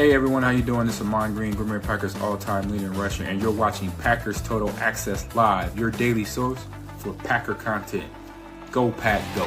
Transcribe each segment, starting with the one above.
Hey everyone, how you doing? This is Amon Green, Green Bay Packers all-time leading rusher, and you're watching Packers Total Access Live, your daily source for Packer content. Go Pack, go!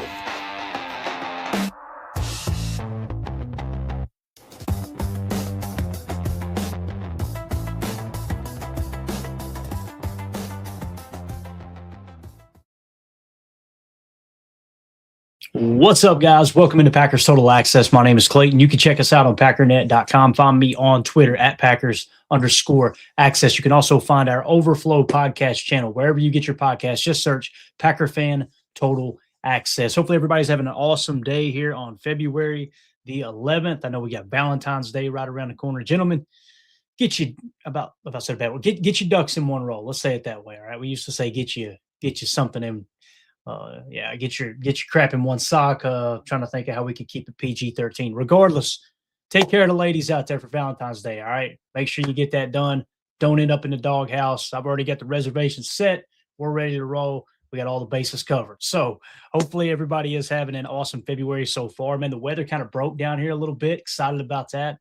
What's up, guys? Welcome into Packers Total Access. My name is Clayton. You can check us out on packernet.com. Find me on Twitter at Packers_access. You can also find our Overflow podcast channel wherever you get your podcast. Just search Packer Fan Total Access. Hopefully, everybody's having an awesome day here on February the 11th. I know we got Valentine's Day right around the corner. Gentlemen, get you get your ducks in one row. Let's say it that way. All right. We used to say get you something in. Get your crap in one sock. Trying to think of how we can keep it PG-13. Regardless, take care of the ladies out there for Valentine's Day, all right? Make sure you get that done. Don't end up in the doghouse. I've already got the reservations set. We're ready to roll. We got all the bases covered. So hopefully everybody is having an awesome February so far. Man, the weather kind of broke down here a little bit. Excited about that.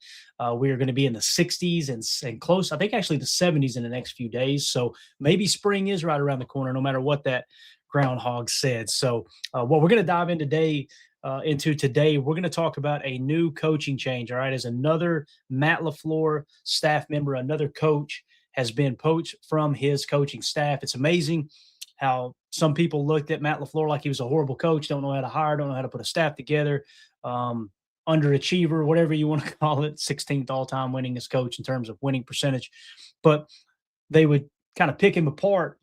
We are going to be in the 60s and close, I think actually the 70s in the next few days. So maybe spring is right around the corner, no matter what that groundhog said. So what we're going to dive in today, we're going to talk about a new coaching change. All right. As another Matt LaFleur staff member, another coach has been poached from his coaching staff. It's amazing how some people looked at Matt LaFleur like he was a horrible coach, don't know how to hire, don't know how to put a staff together, underachiever, whatever you want to call it, 16th all-time winningest coach in terms of winning percentage. But they would kind of pick him apart.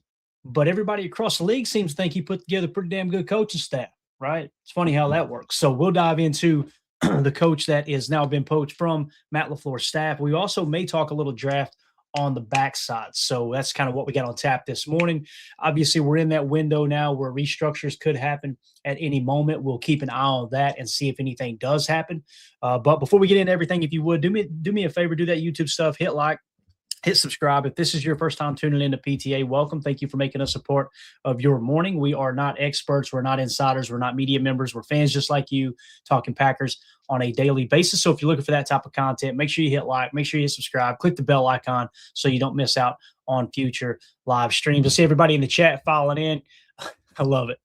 But everybody across the league seems to think he put together a pretty damn good coaching staff, right? It's funny how that works. So we'll dive into the coach that is now been poached from Matt LaFleur's staff. We also may talk a little draft on the backside. So that's kind of what we got on tap this morning. Obviously, we're in that window now where restructures could happen at any moment. We'll keep an eye on that and see if anything does happen. But before we get into everything, if you would, do me a favor, do that YouTube stuff, hit like, hit subscribe. If this is your first time tuning into PTA, welcome. Thank you for making us a part of your morning. We are not experts. We're not insiders. We're not media members. We're fans just like you, talking Packers on a daily basis. So if you're looking for that type of content, make sure you hit like, make sure you hit subscribe, click the bell icon so you don't miss out on future live streams. I see everybody in the chat filing in. I love it.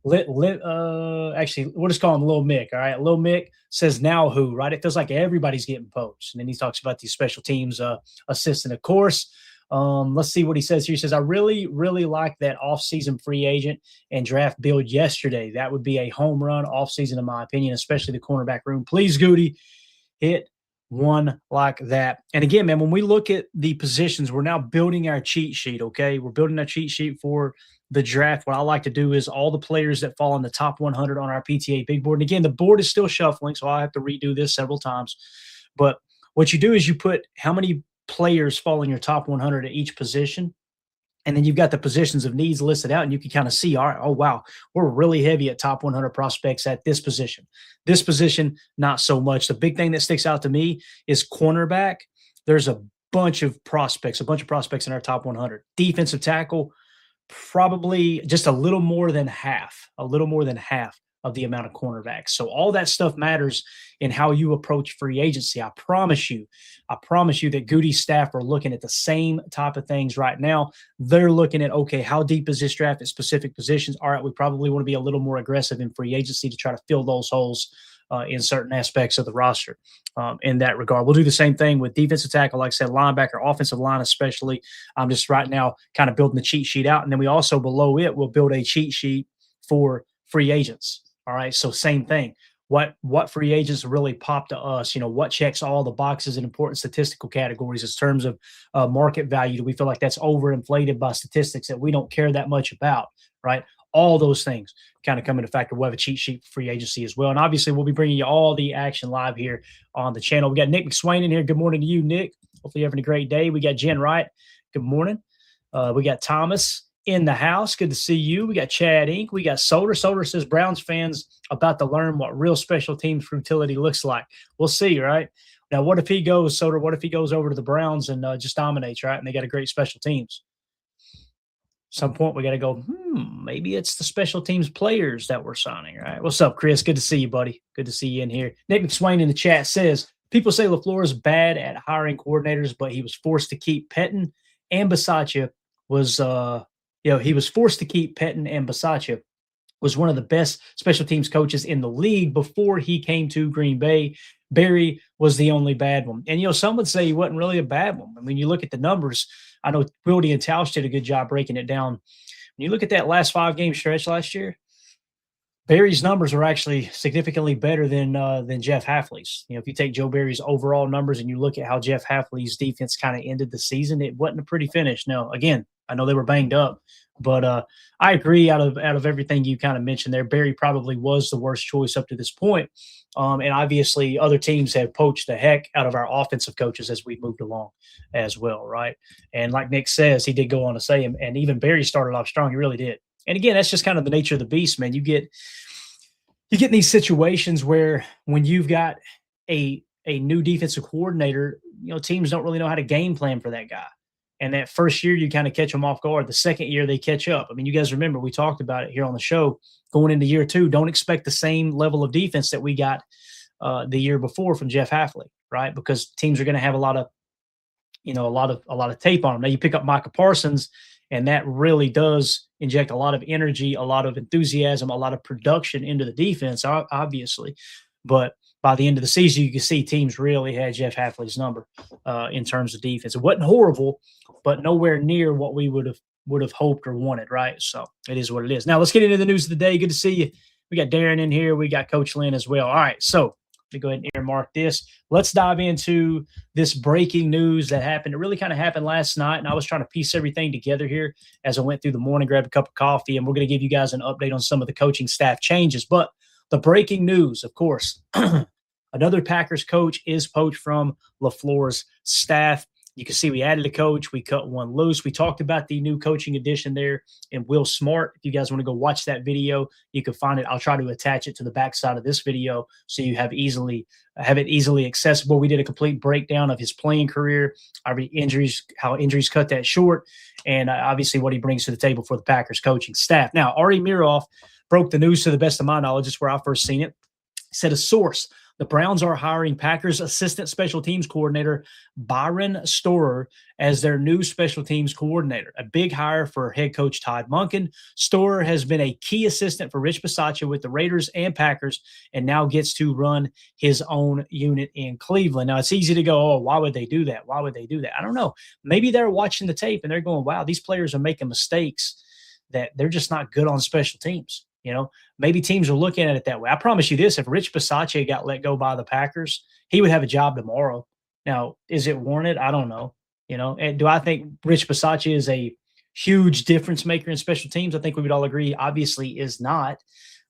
Actually, we'll just call him Lil Mick. All right. Lil Mick says, now who, right? It feels like everybody's getting poached. And then he talks about these special teams assistant, of course. Let's see what he says here. He says, I really, really like that offseason free agent and draft build yesterday. That would be a home run offseason, in my opinion, especially the cornerback room. Please, Goody, hit one like that. And again, man, when we look at the positions, we're now building our cheat sheet, okay? We're building our cheat sheet for the draft. What I like to do is all the players that fall in the top 100 on our PTA big board. And again, the board is still shuffling, so I have to redo this several times. But what you do is you put how many players fall in your top 100 at each position. And then you've got the positions of needs listed out, and you can kind of see, all right, oh, wow, we're really heavy at top 100 prospects at this position. This position, not so much. The big thing that sticks out to me is cornerback. There's a bunch of prospects in our top 100. Defensive tackle, probably just a little more than half of the amount of cornerbacks. So all that stuff matters in how you approach free agency. I promise you that Goody's staff are looking at the same type of things right now. They're looking at, okay, how deep is this draft at specific positions? All right, we probably want to be a little more aggressive in free agency to try to fill those holes in certain aspects of the roster in that regard. We'll do the same thing with defensive tackle, like I said, linebacker, offensive line especially. I'm just right now kind of building the cheat sheet out. And then we also, below it, will build a cheat sheet for free agents. All right, so same thing. What free agents really pop to us? You know, what checks all the boxes in important statistical categories in terms of market value? Do we feel like that's overinflated by statistics that we don't care that much about, right? All those things kind of come into factor. We'll have a cheat sheet for free agency as well. And obviously, we'll be bringing you all the action live here on the channel. We got Nick McSwain in here. Good morning to you, Nick. Hopefully you're having a great day. We got Jen Wright. Good morning. We got Thomas in the house. Good to see you. We got Chad Inc. We got Soder. Soder says Browns fans about to learn what real special teams futility looks like. We'll see, right? Now, what if he goes, Soder, what if he goes over to the Browns and just dominates, right? And they got a great special teams. Some point we got to go, maybe it's the special teams players that we're signing, right? What's up, Chris? Good to see you, buddy. Good to see you in here. Nick McSwain in the chat says, people say LaFleur is bad at hiring coordinators, but he was forced to keep Pettine and Bisaccia was, he was forced to keep Pettine and Bisaccia was one of the best special teams coaches in the league before he came to Green Bay. Barry was the only bad one. And, some would say he wasn't really a bad one. I mean, you look at the numbers. I know Wildy and Tausch did a good job breaking it down. When you look at that last 5-game stretch last year, Barry's numbers are actually significantly better than Jeff Hafley's. If you take Joe Barry's overall numbers and you look at how Jeff Hafley's defense kind of ended the season, it wasn't a pretty finish. Now, again, I know they were banged up, but I agree. Out of everything you kind of mentioned there, Barry probably was the worst choice up to this point. And obviously, other teams have poached the heck out of our offensive coaches as we moved along as well, right? And like Nick says, he did go on to say, and even Barry started off strong. He really did. And again, that's just kind of the nature of the beast, man. You get in these situations where when you've got a new defensive coordinator, teams don't really know how to game plan for that guy. And that first year, you kind of catch them off guard. The second year, they catch up. I mean, you guys remember we talked about it here on the show. Going into year 2, don't expect the same level of defense that we got the year before from Jeff Hafley, right? Because teams are going to have a lot of tape on them. Now you pick up Micah Parsons, and that really does inject a lot of energy, a lot of enthusiasm, a lot of production into the defense, obviously. But by the end of the season, you can see teams really had Jeff Hafley's number in terms of defense. It wasn't horrible, but nowhere near what we would have hoped or wanted, right? So it is what it is. Now let's get into the news of the day. Good to see you. We got Darren in here. We got Coach Lynn as well. All right, so let me go ahead and earmark this. Let's dive into this breaking news that happened. It really kind of happened last night, and I was trying to piece everything together here as I went through the morning, grabbed a cup of coffee, and we're going to give you guys an update on some of the coaching staff changes. But the breaking news, of course, another Packers coach is poached from LaFleur's staff. You can see we added a coach. We cut one loose. We talked about the new coaching addition there in Will Smart. If you guys want to go watch that video, you can find it. I'll try to attach it to the backside of this video so you have it easily accessible. We did a complete breakdown of his playing career, how injuries cut that short, and obviously what he brings to the table for the Packers coaching staff. Now, Ari Miroff broke the news to the best of my knowledge. It's where I first seen it. Said a source, the Browns are hiring Packers assistant special teams coordinator Byron Storer as their new special teams coordinator, a big hire for head coach Todd Monken. Storer has been a key assistant for Rich Bisaccia with the Raiders and Packers and now gets to run his own unit in Cleveland. Now, it's easy to go, oh, why would they do that? Why would they do that? I don't know. Maybe they're watching the tape and they're going, wow, these players are making mistakes that they're just not good on special teams. Maybe teams are looking at it that way. I promise you this, if Rich Bisaccia got let go by the Packers, he would have a job tomorrow. Now, is it warranted? I don't know. And do I think Rich Bisaccia is a huge difference maker in special teams? I think we would all agree, obviously is not.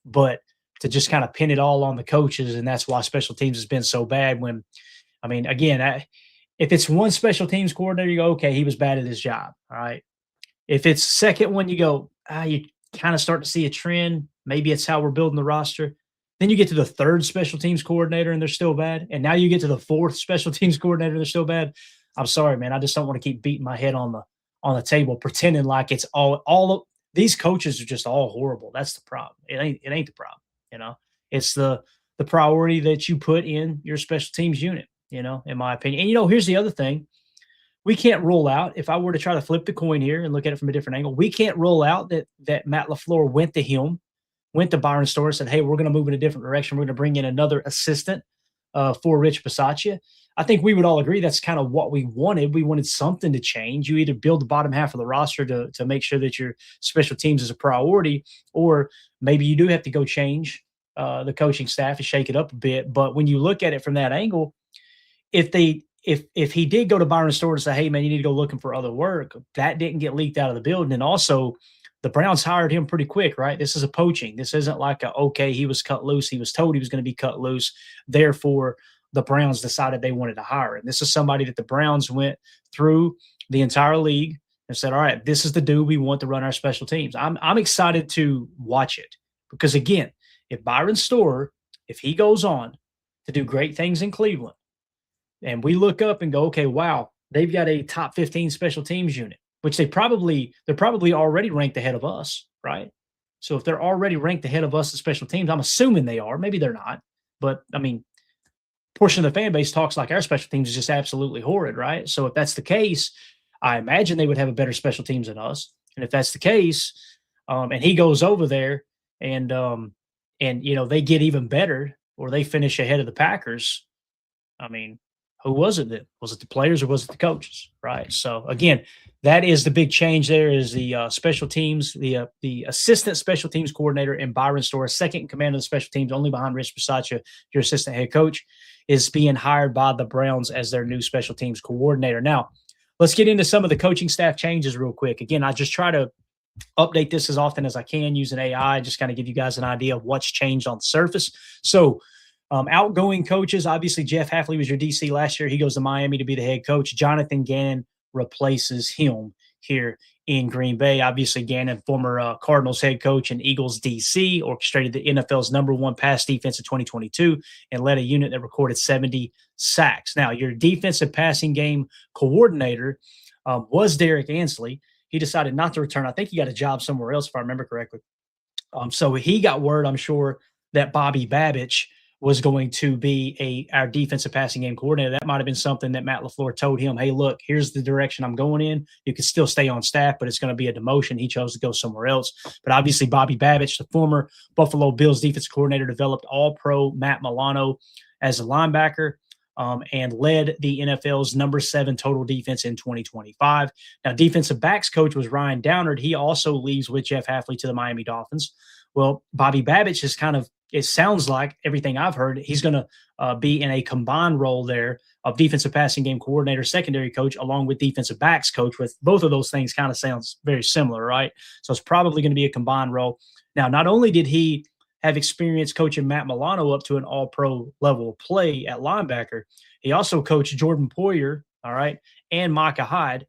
But to just kind of pin it all on the coaches, and that's why special teams has been so bad when, again, if it's one special teams coordinator, you go, okay, he was bad at his job. All right. If it's second one, you go, you kind of start to see a trend. Maybe it's how we're building the roster. Then you get to the third special teams coordinator and they're still bad. And now you get to the fourth special teams coordinator and they're still bad. I'm sorry, man. I just don't want to keep beating my head on the table, pretending like it's all of these coaches are just all horrible. That's the problem. It ain't the problem. It's the priority that you put in your special teams unit, in my opinion. And here's the other thing. We can't rule out, if I were to try to flip the coin here and look at it from a different angle, we can't rule out that Matt LaFleur went to Byron Storer and said, hey, we're going to move in a different direction. We're going to bring in another assistant for Rich Bisaccia. I think we would all agree that's kind of what we wanted. We wanted something to change. You either build the bottom half of the roster to make sure that your special teams is a priority, or maybe you do have to go change the coaching staff and shake it up a bit. But when you look at it from that angle, if he did go to Byron Storer and say, hey, man, you need to go looking for other work, that didn't get leaked out of the building. And also, the Browns hired him pretty quick, right? This is a poaching. This isn't like he was cut loose. He was told he was going to be cut loose. Therefore, the Browns decided they wanted to hire him. This is somebody that the Browns went through the entire league and said, all right, this is the dude we want to run our special teams. I'm excited to watch it because, again, if Byron Storer, if he goes on to do great things in Cleveland, and we look up and go, okay, wow, they've got a top 15 special teams unit, which they're probably already ranked ahead of us, right? So if they're already ranked ahead of us in special teams, I'm assuming they are. Maybe they're not. But, portion of the fan base talks like our special teams is just absolutely horrid, right? So if that's the case, I imagine they would have a better special teams than us. And if that's the case, and he goes over there and they get even better or they finish ahead of the Packers, I mean, who was it then? Was it the players or was it the coaches? Right. So again, that is the big change. There is the special teams, the assistant special teams coordinator, and Byron Storrs, second in command of the special teams, only behind Rich Bisaccia, your assistant head coach, is being hired by the Browns as their new special teams coordinator. Now, let's get into some of the coaching staff changes real quick. Again, I just try to update this as often as I can using AI, just kind of give you guys an idea of what's changed on the surface. So outgoing coaches, obviously Jeff Hafley was your DC last year. He goes to Miami to be the head coach. Jonathan Gannon replaces him here in Green Bay. Obviously Gannon, former Cardinals head coach and Eagles DC, orchestrated the NFL's #1 pass defense in 2022 and led a unit that recorded 70 sacks. Now, your defensive passing game coordinator was Derek Ansley. He decided not to return. I think he got a job somewhere else, if I remember correctly. So he got word, I'm sure, that Bobby Babich was going to be our defensive passing game coordinator. That might have been something that Matt LaFleur told him, hey, look, here's the direction I'm going in. You can still stay on staff, but it's going to be a demotion. He chose to go somewhere else. But obviously Bobby Babich, the former Buffalo Bills defensive coordinator, developed all-pro Matt Milano as a linebacker and led the NFL's #7 total defense in 2025. Now, defensive backs coach was Ryan Downard. He also leaves with Jeff Hafley to the Miami Dolphins. Well, Bobby Babich is it sounds like everything I've heard, he's going to be in a combined role there of defensive passing game coordinator, secondary coach, along with defensive backs coach. With both of those things kind of sounds very similar, right? So it's probably going to be a combined role. Now, not only did he have experience coaching Matt Milano up to an all-pro level of play at linebacker, he also coached Jordan Poyer, all right, and Micah Hyde.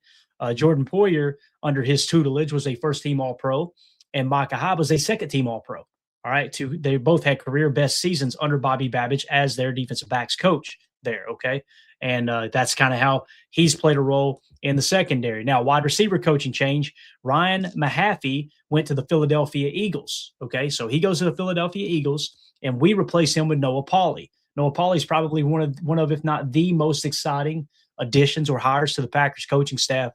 Jordan Poyer, under his tutelage, was a first-team all-pro, and Micah Hyde was a second-team all-pro. All right, they both had career best seasons under Bobby Babich as their defensive backs coach there, okay? And that's kind of how he's played a role in the secondary. Now, wide receiver coaching change, Ryan Mahaffey went to the Philadelphia Eagles, okay? So he goes to the Philadelphia Eagles, and we replace him with Noah Pauley. Noah Pauley is probably one of, if not the most exciting additions or hires to the Packers coaching staff.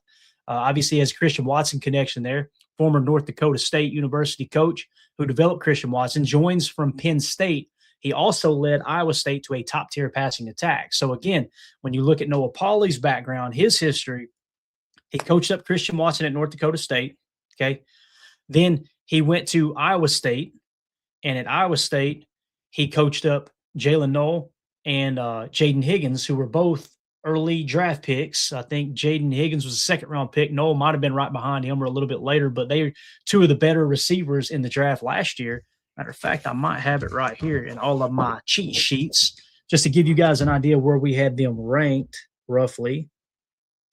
Obviously, he has a Christian Watson connection there, former North Dakota State University coach who developed Christian Watson, joins from Penn State. He also led Iowa State to a top-tier passing attack. So, again, when you look at Noah Pauley's background, his history, he coached up Christian Watson at North Dakota State, okay? Then he went to Iowa State, and at Iowa State, he coached up Jalen Noel and Jaden Higgins, who were both early draft picks. I think Jaden Higgins was a second-round pick. Noel might have been right behind him or a little bit later, but they are two of the better receivers in the draft last year. Matter of fact, I might have it right here in all of my cheat sheets just to give you guys an idea where we had them ranked roughly,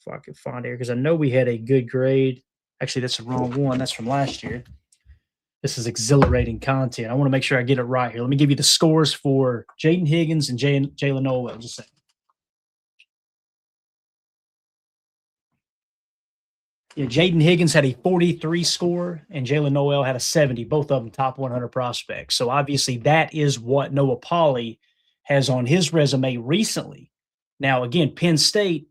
if I could find it, because I know we had a good grade. Actually, that's the wrong one. That's from last year. This is exhilarating content. I want to make sure I get it right here. Let me give you the scores for Jaden Higgins and Jalen Noel. Just a second. Yeah, Jaden Higgins had a 43 score and Jalen Noel had a 70, both of them top 100 prospects. So obviously that is what Noah Pauley has on his resume recently. Now, again, Penn State,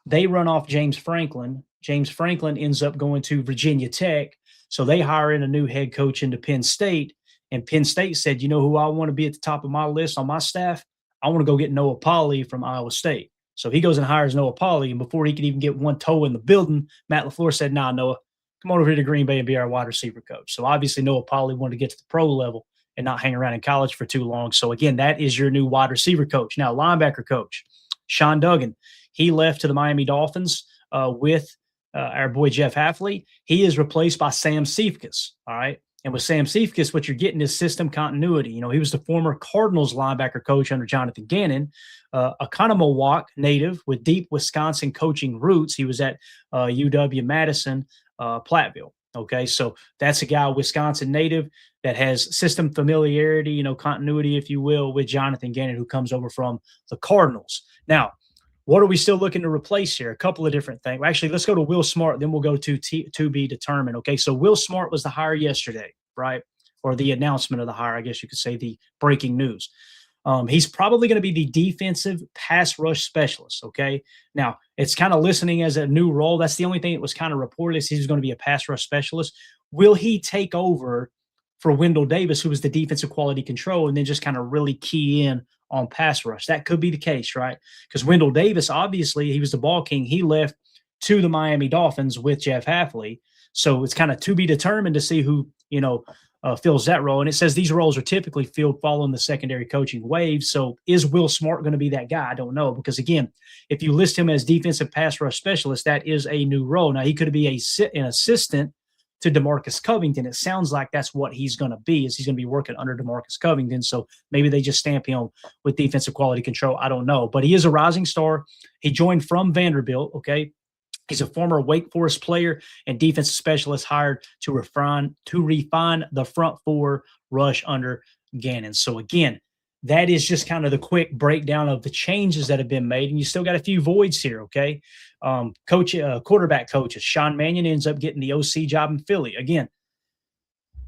they run off James Franklin. James Franklin ends up going to Virginia Tech. So they hire in a new head coach into Penn State. And Penn State said, you know who I want to be at the top of my list on my staff? I want to go get Noah Pauley from Iowa State. So he goes and hires Noah Pauley, and before he could even get one toe in the building, Matt LaFleur said, nah, Noah, come on over here to Green Bay and be our wide receiver coach. So obviously Noah Pauley wanted to get to the pro level and not hang around in college for too long. So again, that is your new wide receiver coach. Now, linebacker coach, Sean Duggan, he left to the Miami Dolphins with our boy Jeff Hafley. He is replaced by Sam Cephas, all right? And with Sam Cephas, what you're getting is system continuity. You know, he was the former Cardinals linebacker coach under Jonathan Gannon, a Conomowoc native with deep Wisconsin coaching roots. He was at UW-Madison, Platteville. Okay, so that's a guy, Wisconsin native, that has system familiarity, you know, continuity, if you will, with Jonathan Gannon, who comes over from the Cardinals. Now, what are we still looking to replace here? A couple of different things. Actually, let's go to Will Smart, then we'll go to be determined. Okay, so Will Smart was the hire yesterday, right? Or the announcement of the hire, I guess you could say, the breaking news. He's probably going to be the defensive pass rush specialist. Okay. Now, it's kind of listening as a new role. That's the only thing that was kind of reported is he's going to be a pass rush specialist. Will he take over for Wendell Davis, who was the defensive quality control, and then just kind of really key in on pass rush? That could be the case, right? Because Wendell Davis, obviously, he was the ball king. He left to the Miami Dolphins with Jeff Hafley. So it's kind of to be determined to see who, fills that role. And it says these roles are typically filled following the secondary coaching wave. So is Will Smart going to be that guy? I don't know. Because again, if you list him as defensive pass rush specialist, that is a new role. Now he could be an assistant to DeMarcus Covington. It sounds like that's what he's going to be, is he's going to be working under DeMarcus Covington. So maybe they just stamp him with defensive quality control. I don't know. But he is a rising star. He joined from Vanderbilt, okay? He's a former Wake Forest player and defensive specialist hired to refine the front four rush under Gannon. So again, that is just kind of the quick breakdown of the changes that have been made. And you still got a few voids here, okay? Quarterback coaches. Sean Mannion ends up getting the OC job in Philly. Again,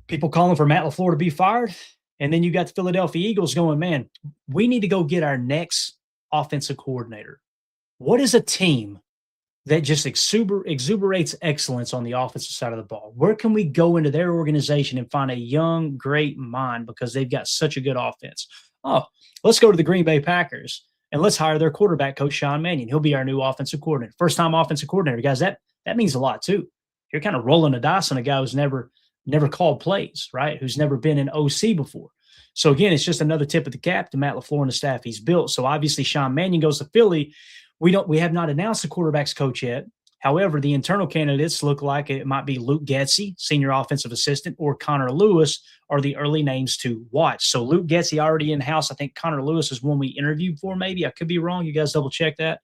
people calling for Matt LaFleur to be fired. And then you got the Philadelphia Eagles going, man, we need to go get our next offensive coordinator. What is a team that just exuberates excellence on the offensive side of the ball? Where can we go into their organization and find a young, great mind because they've got such a good offense? Oh, let's go to the Green Bay Packers and let's hire their quarterback coach, Sean Mannion. He'll be our new offensive coordinator. First-time offensive coordinator. Guys, that means a lot too. You're kind of rolling the dice on a guy who's never called plays, right? Who's never been an OC before. So again, it's just another tip of the cap to Matt LaFleur and the staff he's built. So obviously Sean Mannion goes to Philly. We have not announced the quarterback's coach yet. However, the internal candidates look like it might be Luke Getsy, senior offensive assistant, or Connor Lewis are the early names to watch. So Luke Getsy already in-house. I think Connor Lewis is one we interviewed for maybe. I could be wrong. You guys double check that.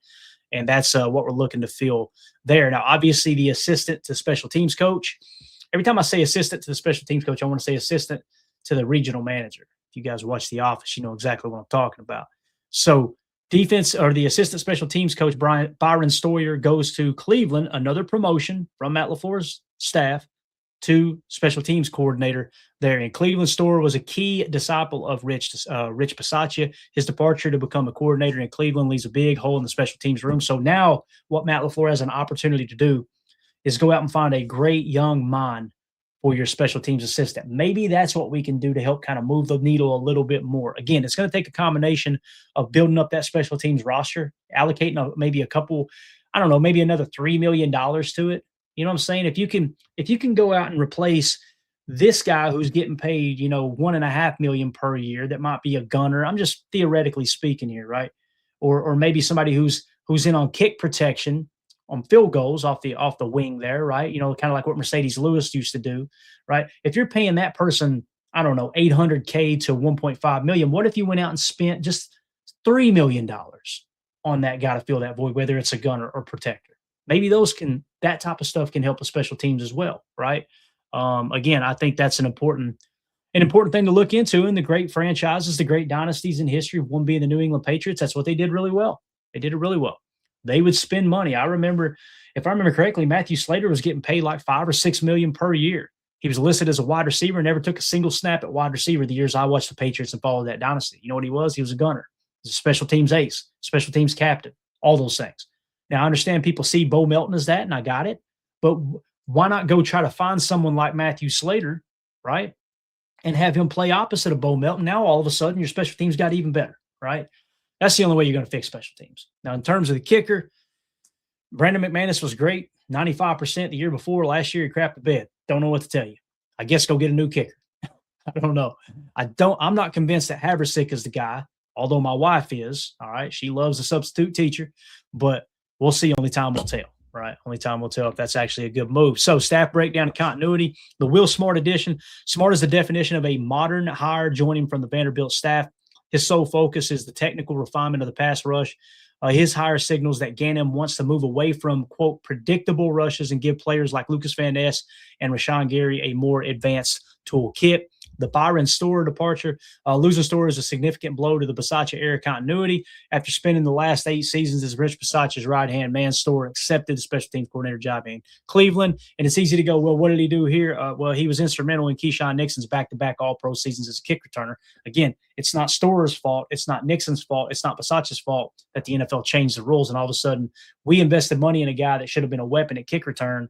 And that's what we're looking to fill there. Now, obviously, the assistant to special teams coach. Every time I say assistant to the special teams coach, I want to say assistant to the regional manager. If you guys watch The Office, you know exactly what I'm talking about. So defense or the assistant special teams coach, Byron Stoyer, goes to Cleveland, another promotion from Matt LaFleur's staff to special teams coordinator there. And Cleveland Stoyer was a key disciple of Rich Bisaccia. His departure to become a coordinator in Cleveland leaves a big hole in the special teams room. So now what Matt LaFleur has an opportunity to do is go out and find a great young mind for your special teams assistant. Maybe that's what we can do to help kind of move the needle a little bit more. Again, it's going to take a combination of building up that special teams roster, allocating maybe a couple, I don't know, maybe another $3 million to it. You know what I'm saying? If you can go out and replace this guy who's getting paid, $1.5 million per year, that might be a gunner. I'm just theoretically speaking here, right? Or maybe somebody who's in on kick protection, on field goals off the wing there, right? Kind of like what Mercedes Lewis used to do, right? If you're paying that person, I don't know, $800K to $1.5 million, what if you went out and spent just $3 million on that guy to fill that void, whether it's a gunner or protector? Maybe that type of stuff can help with special teams as well, right? Again, I think that's an important thing to look into. And the great franchises, the great dynasties in history, one being the New England Patriots, that's what they did really well. They did it really well. They would spend money. I remember, if I remember correctly, Matthew Slater was getting paid like $5 or $6 million per year. He was listed as a wide receiver, never took a single snap at wide receiver the years I watched the Patriots and followed that dynasty. You know what he was? He was a gunner. He was a special teams ace, special teams captain, all those things. Now, I understand people see Bo Melton as that, and I got it. But why not go try to find someone like Matthew Slater, right, and have him play opposite of Bo Melton? Now, all of a sudden, your special teams got even better, right? That's the only way you're going to fix special teams. Now, in terms of the kicker, Brandon McManus was great, 95% the year before. Last year, he crapped the bed. Don't know what to tell you. I guess go get a new kicker. I don't know. I'm not convinced that Haversick is the guy, although my wife is. All right, she loves a substitute teacher, but we'll see. Only time will tell, right? Only time will tell if that's actually a good move. So, staff breakdown and continuity. The Will Smart edition. Smart is the definition of a modern hire joining from the Vanderbilt staff. His sole focus is the technical refinement of the pass rush. His hire signals that Gannon wants to move away from, quote, predictable rushes and give players like Lucas Van Ness and Rashawn Gary a more advanced toolkit. the Byron Storer departure. Losing Storer is a significant blow to the Bisaccia era continuity. After spending the last 8 seasons as Rich Bisaccia's right-hand man, Storer accepted the special teams coordinator job in Cleveland. And it's easy to go, well, what did he do here? Well, he was instrumental in Keyshawn Nixon's back-to-back All-Pro seasons as a kick returner. Again, it's not Storer's fault. It's not Nixon's fault. It's not Bisaccia's fault that the NFL changed the rules. And all of a sudden, we invested money in a guy that should have been a weapon at kick return.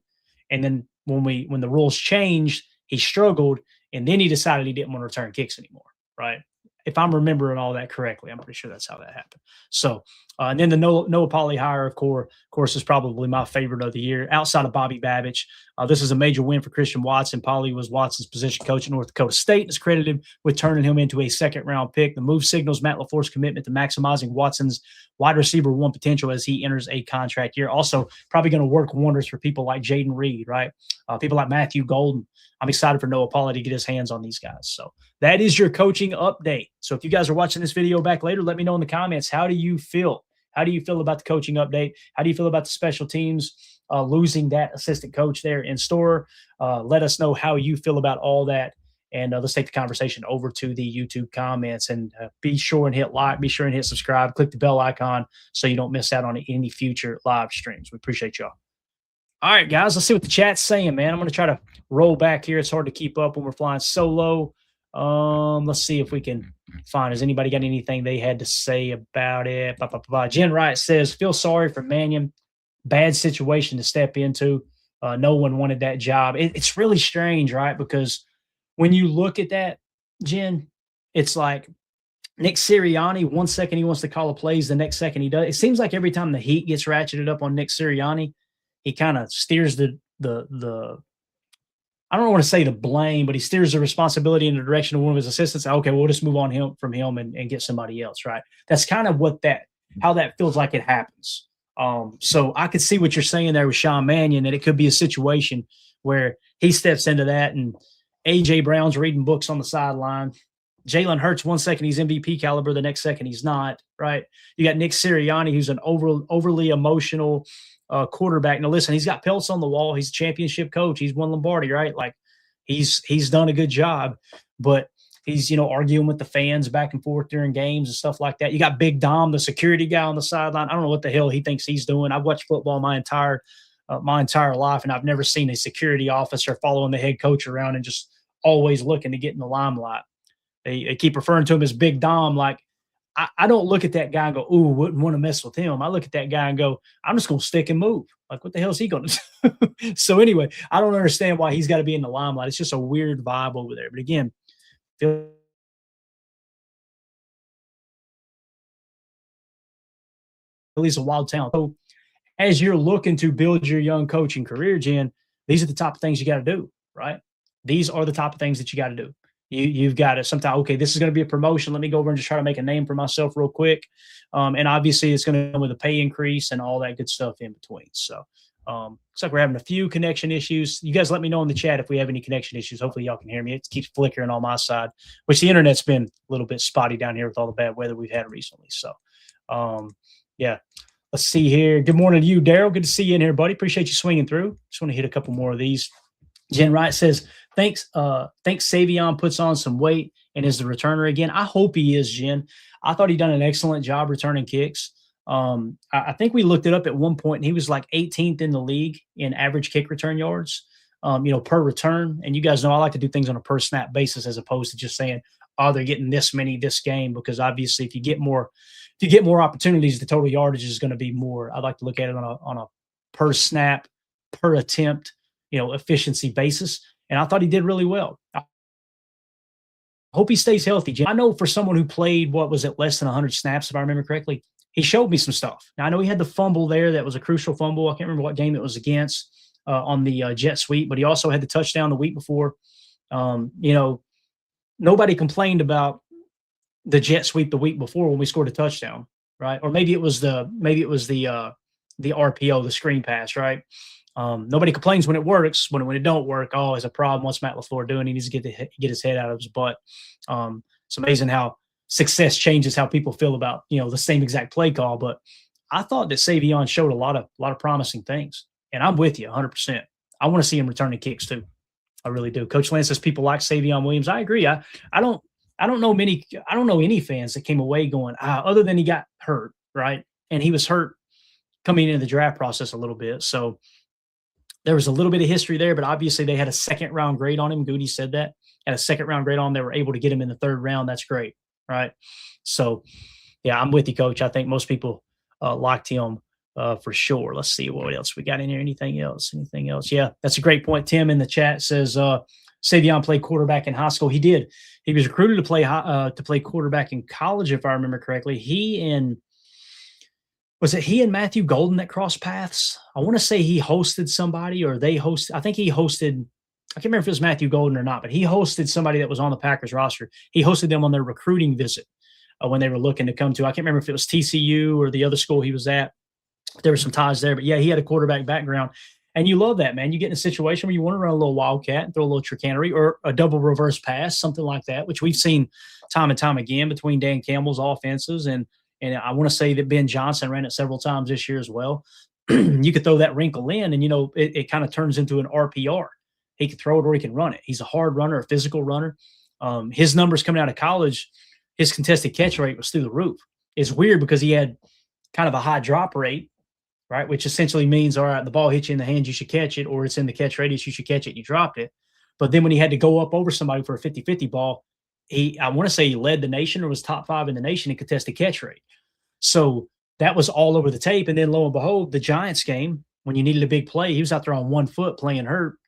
And then when the rules changed, he struggled, and then he decided he didn't want to return kicks anymore, right? If I'm remembering all that correctly, I'm pretty sure that's how that happened. So, and then the Noah Polley hire, of course, is probably my favorite of the year outside of Bobby Babich. This is a major win for Christian Watson. Polley was Watson's position coach at North Dakota State and is credited with turning him into a second-round pick. The move signals Matt LaFleur's commitment to maximizing Watson's wide receiver one potential as he enters a contract year. Also, probably going to work wonders for people like Jaden Reed, right? People like Matthew Golden. I'm excited for Noah Polley to get his hands on these guys. So that is your coaching update. So if you guys are watching this video back later, let me know in the comments, how do you feel? How do you feel about the coaching update? How do you feel about the special teams losing that assistant coach there in Storer? Let us know how you feel about all that. And let's take the conversation over to the YouTube comments. And be sure and hit like, be sure and hit subscribe, click the bell icon so you don't miss out on any future live streams. We appreciate y'all. All right, guys, let's see what the chat's saying, man. I'm going to try to roll back here. It's hard to keep up when we're flying solo. Let's see if we can find. Has anybody got anything they had to say about it? Jen Wright says, feel sorry for Mannion. Bad situation to step into. No one wanted that job. It's really strange, right? Because when you look at that, Jen, it's like Nick Sirianni, 1 second he wants to call a plays, the next second he does. It seems like every time the heat gets ratcheted up on Nick Sirianni, he kind of steers the I don't want to say the blame, but he steers the responsibility in the direction of one of his assistants. Okay, we'll just move on from him and get somebody else, right? That's kind of how that feels like it happens. So I could see what you're saying there with Sean Mannion, that it could be a situation where he steps into that and A.J. Brown's reading books on the sideline. Jalen Hurts, 1 second he's MVP caliber, the next second he's not, right? You got Nick Sirianni, who's an overly emotional quarterback. Now, listen, he's got pelts on the wall. He's a championship coach. He's won Lombardi, right? Like he's done a good job, but he's, arguing with the fans back and forth during games and stuff like that. You got Big Dom, the security guy on the sideline. I don't know what the hell he thinks he's doing. I've watched football my entire life, and I've never seen a security officer following the head coach around and just always looking to get in the limelight. They keep referring to him as Big Dom. Like, I don't look at that guy and go, ooh, wouldn't want to mess with him. I look at that guy and go, I'm just going to stick and move. Like, what the hell is he going to do? So anyway, I don't understand why he's got to be in the limelight. It's just a weird vibe over there. But again, Philly's a wild town. So as you're looking to build your young coaching career, Jen, these are the top of things you got to do, right? These are the top of things that you got to do. You've got to sometimes, okay, this is going to be a promotion. Let me go over and just try to make a name for myself real quick. And obviously it's going to come with a pay increase and all that good stuff in between. So looks like we're having a few connection issues. You guys let me know in the chat if we have any connection issues. Hopefully y'all can hear me. It keeps flickering on my side, which the internet's been a little bit spotty down here with all the bad weather we've had recently. So yeah, let's see here. Good morning to you, Daryl. Good to see you in here, buddy. Appreciate you swinging through. Just want to hit a couple more of these. Jen Wright says, thanks Savion puts on some weight and is the returner again. I hope he is, Jen. I thought he'd done an excellent job returning kicks. I think we looked it up at one point, and he was like 18th in the league in average kick return yards, per return. And you guys know I like to do things on a per snap basis as opposed to just saying, oh, they're getting this many this game, because obviously if you get more opportunities, the total yardage is going to be more. I like to look at it on a per snap, per attempt, efficiency basis. And I thought he did really well. I hope he stays healthy. I know for someone who played, less than 100 snaps, if I remember correctly, he showed me some stuff. Now, I know he had the fumble there. That was a crucial fumble. I can't remember what game it was against on the jet sweep, but he also had the touchdown the week before. Nobody complained about the jet sweep the week before when we scored a touchdown, right? Or maybe it was the RPO, the screen pass, right? Nobody complains when it works. When it don't work, it's a problem. What's Matt LaFleur doing? He needs to get his head out of his butt. It's amazing how success changes how people feel about the same exact play call. But I thought that Savion showed a lot of promising things, and I'm with you 100%. I want to see him returning kicks too. I really do. Coach Lance says people like Savion Williams. I agree. I don't know any fans that came away going, other than he got hurt, right? And he was hurt coming into the draft process a little bit. So there was a little bit of history there, but obviously they had a second round grade on him. Goody said that. Had a second round grade on him. They were able to get him in the third round. That's great, right? So, yeah, I'm with you, Coach. I think most people liked him for sure. Let's see what else we got in here. Anything else? Yeah, that's a great point. Tim in the chat says Savion played quarterback in high school. He did. He was recruited to play quarterback in college, if I remember correctly. Was it he and Matthew Golden that crossed paths? I want to say he hosted somebody, or they hosted. I think he hosted. I can't remember if it was Matthew Golden or not, but he hosted somebody that was on the Packers roster. He hosted them on their recruiting visit when they were looking to come to. I can't remember if it was TCU or the other school he was at. There were some ties there, but yeah, he had a quarterback background. And you love that, man. You get in a situation where you want to run a little wildcat and throw a little chicanery or a double reverse pass, something like that, which we've seen time and time again between Dan Campbell's offenses. And I want to say that Ben Johnson ran it several times this year as well. You could throw that wrinkle in and, it kind of turns into an RPR. He can throw it or he can run it. He's a hard runner, a physical runner. His numbers coming out of college, his contested catch rate was through the roof. It's weird because he had kind of a high drop rate, right? Which essentially means, all right, the ball hits you in the hands, you should catch it, or it's in the catch radius, you should catch it, you dropped it. But then when he had to go up over somebody for a 50-50 ball, I want to say he led the nation or was top 5 in the nation in contested catch rate. So that was all over the tape. And then lo and behold, the Giants game, when you needed a big play, he was out there on 1 foot playing hurt.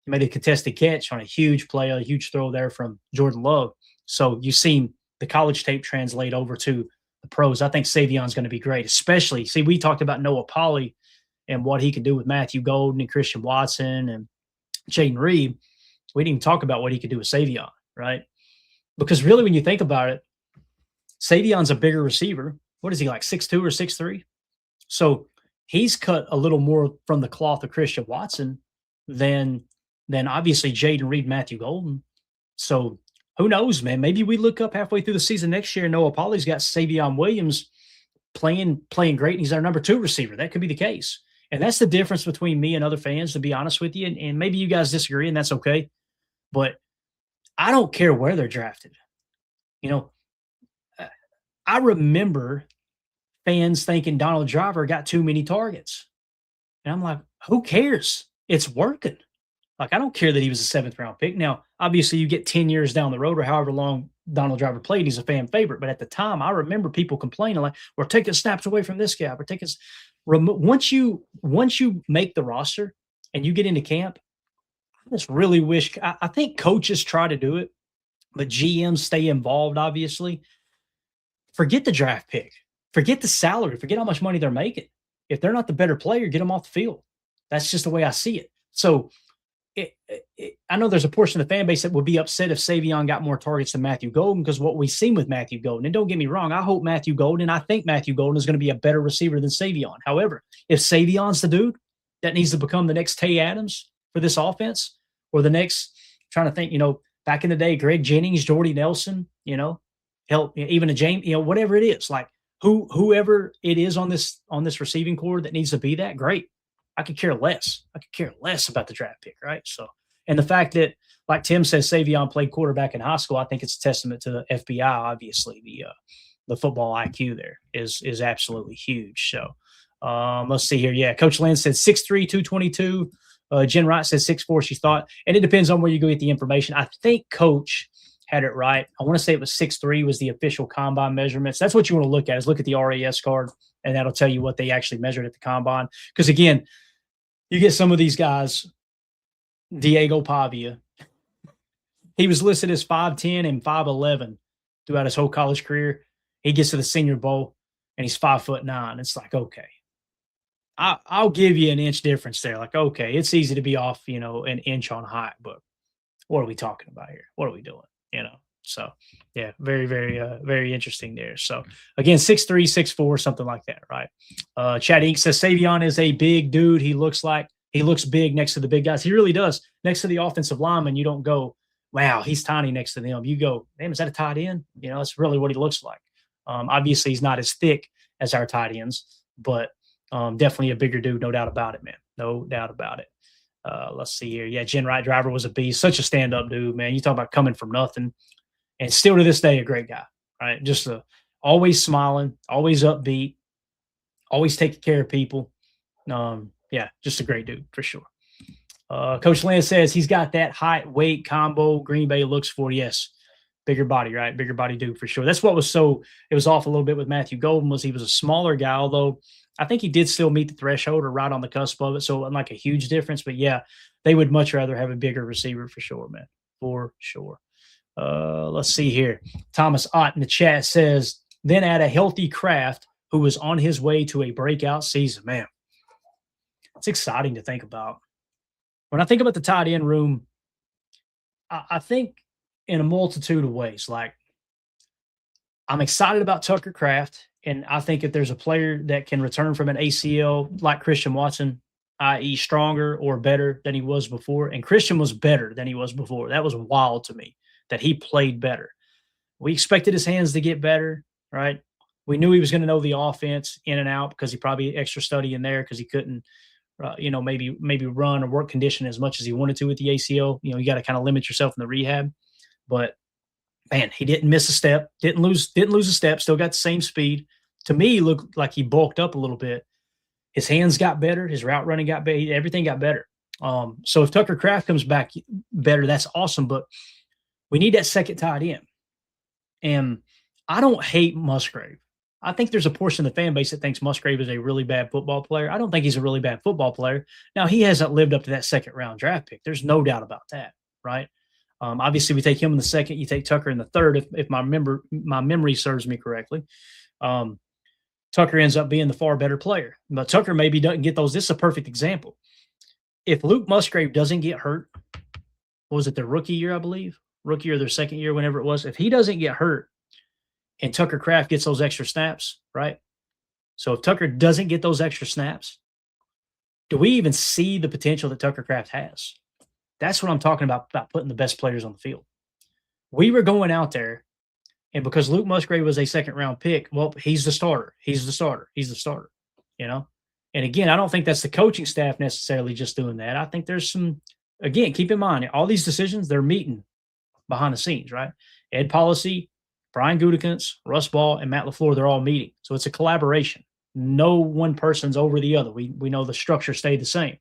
He made a contested catch on a huge play, a huge throw there from Jordan Love. So you've seen the college tape translate over to the pros. I think Savion's going to be great, especially, we talked about Noah Polley and what he can do with Matthew Golden and Christian Watson and Jaden Reed. We didn't even talk about what he could do with Savion, right? Because really, when you think about it, Savion's a bigger receiver. What is he, like 6'2" or 6'3"? So he's cut a little more from the cloth of Christian Watson than obviously Jaden Reed, Matthew Golden. So who knows, man? Maybe we look up halfway through the season next year and Noah Polley's got Savion Williams playing great, and he's our number 2 receiver. That could be the case. And that's the difference between me and other fans, to be honest with you. And maybe you guys disagree, and that's okay. But I don't care where they're drafted. I remember fans thinking Donald Driver got too many targets. And I'm like, who cares? It's working. Like, I don't care that he was a 7th round pick. Now, obviously, you get 10 years down the road or however long Donald Driver played, he's a fan favorite. But at the time, I remember people complaining, like, we're taking snaps away from this guy. We're taking once you make the roster and you get into camp, I just really wish – I think coaches try to do it, but GMs stay involved, obviously. Forget the draft pick. Forget the salary. Forget how much money they're making. If they're not the better player, get them off the field. That's just the way I see it. So I know there's a portion of the fan base that would be upset if Savion got more targets than Matthew Golden, because what we've seen with Matthew Golden, and don't get me wrong, I hope Matthew Golden, I think Matthew Golden is going to be a better receiver than Savion. However, if Savion's the dude that needs to become the next Tay Adams for this offense, or the next, trying to think, back in the day, Greg Jennings, Jordy Nelson, help, even a James, whatever it is, like whoever it is on this receiving core that needs to be that, great. I could care less. About the draft pick, right? So, and the fact that, like Tim says, Savion played quarterback in high school, I think it's a testament to the FBI. Obviously, the football IQ there is absolutely huge. So, let's see here. Yeah, Coach Lynn said 6'3", 222. Jen Wright says 6'4", she thought. And it depends on where you go get the information. I think Coach had it right. I want to say it was 6'3" was the official combine measurements. That's what you want to look at, is look at the RAS card, and that'll tell you what they actually measured at the combine. Because, again, you get some of these guys, Diego Pavia, he was listed as 5'10" and 5'11" throughout his whole college career. He gets to the Senior Bowl, and he's 5'9". It's like, okay, I'll give you an inch difference there. Like, okay, it's easy to be off, an inch on height, but what are we talking about here? What are we doing? So yeah, very, very, very interesting there. So again, 6'3", 6'4", something like that, right? Chad Inc. says Savion is a big dude. He looks big next to the big guys. He really does. Next to the offensive lineman, you don't go, wow, he's tiny next to them. You go, damn, is that a tight end? That's really what he looks like. Obviously, he's not as thick as our tight ends, but definitely a bigger dude, no doubt about it, man. No doubt about it. Let's see here. Yeah, Jen Wright Driver was a beast. Such a stand-up dude, man. You talk about coming from nothing. And still to this day, a great guy, right? Just always smiling, always upbeat, always taking care of people. Yeah, just a great dude for sure. Coach Lance says he's got that height weight combo Green Bay looks for. Yes, bigger body, right? Bigger body dude for sure. That's what was it was off a little bit with Matthew Golden was he was a smaller guy, although I think he did still meet the threshold or right on the cusp of it. So it wasn't like a huge difference, but yeah, they would much rather have a bigger receiver for sure, man, for sure. Let's see here. Thomas Ott in the chat says, then add a healthy Kraft who was on his way to a breakout season. Man, it's exciting to think about. When I think about the tight end room, I think in a multitude of ways. Like, I'm excited about Tucker Kraft, and I think if there's a player that can return from an ACL like Christian Watson, i.e. stronger or better than he was before, and Christian was better than he was before. That was wild to me that he played better. We expected his hands to get better, right? We knew he was going to know the offense in and out because he probably extra study in there because he couldn't, maybe run or work condition as much as he wanted to with the ACL. You got to kind of limit yourself in the rehab. But man, he didn't miss a step, didn't lose a step, still got the same speed. To me, he looked like he bulked up a little bit. His hands got better, his route running got better, everything got better. So if Tucker Kraft comes back better, that's awesome. But we need that second tight end. And I don't hate Musgrave. I think there's a portion of the fan base that thinks Musgrave is a really bad football player. I don't think he's a really bad football player. Now, he hasn't lived up to that second-round draft pick. There's no doubt about that, right? Obviously, we take him in the second. You take Tucker in the third, if my memory serves me correctly. Tucker ends up being the far better player. But Tucker maybe doesn't get those. This is a perfect example. If Luke Musgrave doesn't get hurt, what was it, their rookie year, I believe? Rookie or their second year, whenever it was. If he doesn't get hurt and Tucker Kraft gets those extra snaps, right? So if Tucker doesn't get those extra snaps, do we even see the potential that Tucker Kraft has? That's what I'm talking about putting the best players on the field. We were going out there, and because Luke Musgrave was a second-round pick, well, he's the starter. He's the starter. And again, I don't think that's the coaching staff necessarily just doing that. I think there's some, again, keep in mind, all these decisions, they're meeting behind the scenes, right? Ed Policy, Brian Gutekunst, Russ Ball, and Matt LaFleur, they're all meeting. So it's a collaboration. No one person's over the other. We know the structure stayed the same.